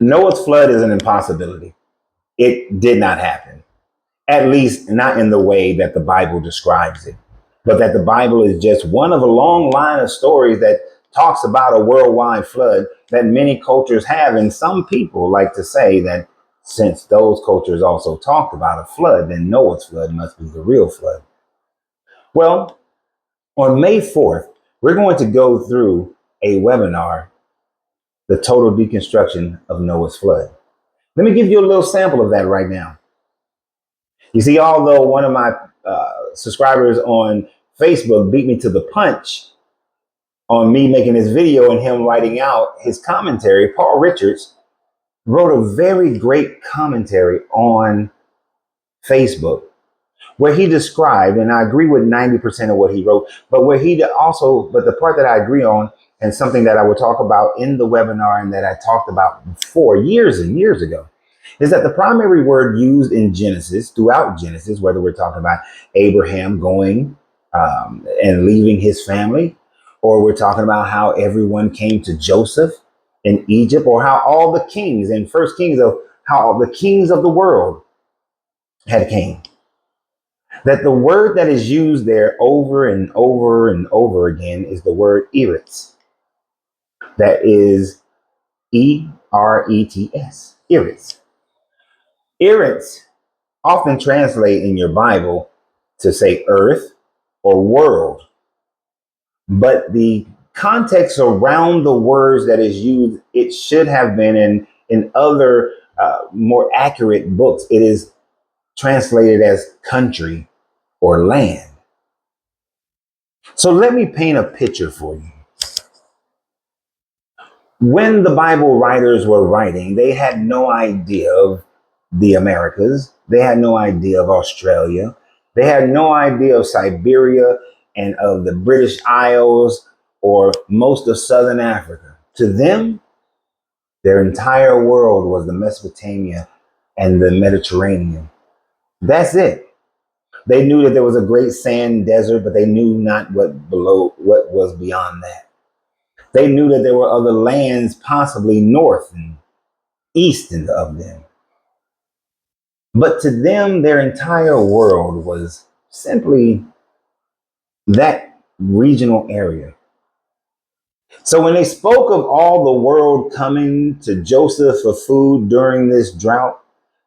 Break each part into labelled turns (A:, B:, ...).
A: Noah's flood is an impossibility. It did not happen, at least not in the way that the Bible describes it, but that the Bible is just one of a long line of stories that talks about a worldwide flood that many cultures have. And some people like to say that since those cultures also talked about a flood, then Noah's flood must be the real flood. Well, on May 4th, we're going to go through a webinar, The Total Deconstruction of Noah's Flood. Let me give you a little sample of that right now. You see, although one of my subscribers on Facebook beat me to the punch on me making this video and him writing out his commentary, Paul Richards wrote a very great commentary on Facebook where he described, and I agree with 90% of what he wrote, but the part that I agree on, and something that I will talk about in the webinar and that I talked about before years and years ago, is that the primary word used in Genesis, throughout Genesis, whether we're talking about Abraham going and leaving his family, or we're talking about how everyone came to Joseph in Egypt, or how all the kings in First Kings of how the kings of the world had came. That the word that is used there over and over and over again is the word Eretz. That is E-R-E-T-S, Eretz. Eretz often translate in your Bible to say earth or world, but the context around the words that is used, it should have been in other more accurate books. It is translated as country or land. So let me paint a picture for you. When the Bible writers were writing, they had no idea of the Americas. They had no idea of Australia. They had no idea of Siberia and of the British Isles or most of Southern Africa. To them, their entire world was the Mesopotamia and the Mediterranean. That's it. They knew that there was a great sand desert, but they knew not what was beyond that. They knew that there were other lands, possibly north and east of them. But to them, their entire world was simply that regional area. So when they spoke of all the world coming to Joseph for food during this drought,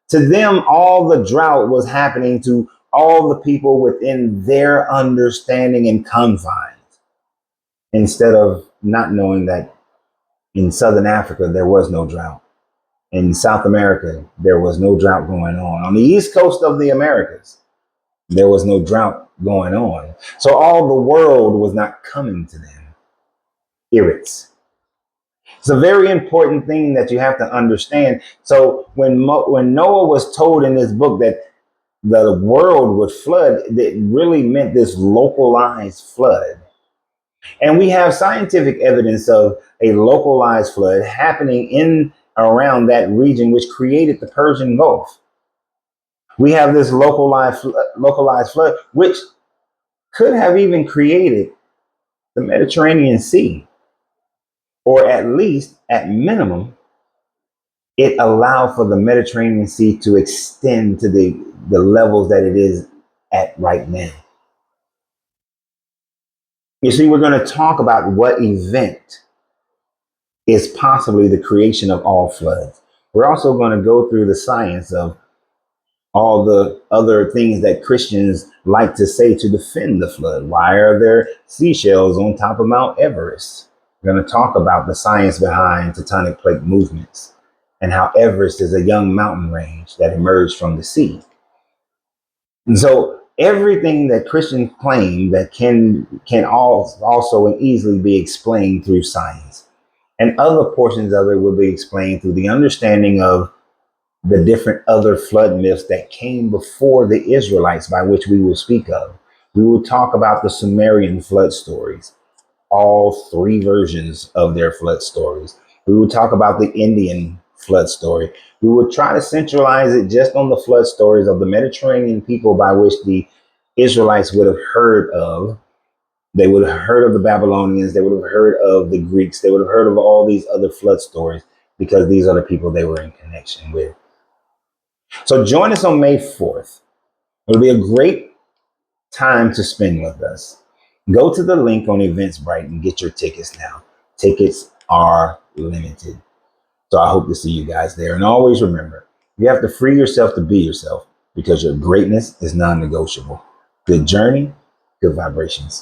A: to them, all the drought was happening to all the people within their understanding and confines, instead of not knowing that in Southern Africa, there was no drought. In South America, there was no drought going on. On the East Coast of the Americas, there was no drought going on. So all the world was not coming to them. Eretz. It's a very important thing that you have to understand. So when Noah was told in this book that the world would flood, it really meant this localized flood. And we have scientific evidence of a localized flood happening in around that region, which created the Persian Gulf. We have this localized flood, which could have even created the Mediterranean Sea, or at least, at minimum, it allowed for the Mediterranean Sea to extend to the levels that it is at right now. You see, we're going to talk about what event is possibly the creation of all floods. We're also going to go through the science of all the other things that Christians like to say to defend the flood. Why are there seashells on top of Mount Everest? We're going to talk about the science behind tectonic plate movements and how Everest is a young mountain range that emerged from the sea. And so everything that Christians claim that can also and easily be explained through science. And other portions of it will be explained through the understanding of the different other flood myths that came before the Israelites, by which we will speak of. We will talk about the Sumerian flood stories, all three versions of their flood stories. We will talk about the Indian flood story. We will try to centralize it just on the flood stories of the Mediterranean people by which the Israelites would have heard of. They would have heard of the Babylonians. They would have heard of the Greeks. They would have heard of all these other flood stories. because these are the people they were in connection with. So join us on May 4th. It'll be a great time to spend with us. Go to the link on Eventbrite and get your tickets now. Tickets are limited. So I hope to see you guys there. And always remember, you have to free yourself to be yourself because your greatness is non-negotiable. Good journey, good vibrations.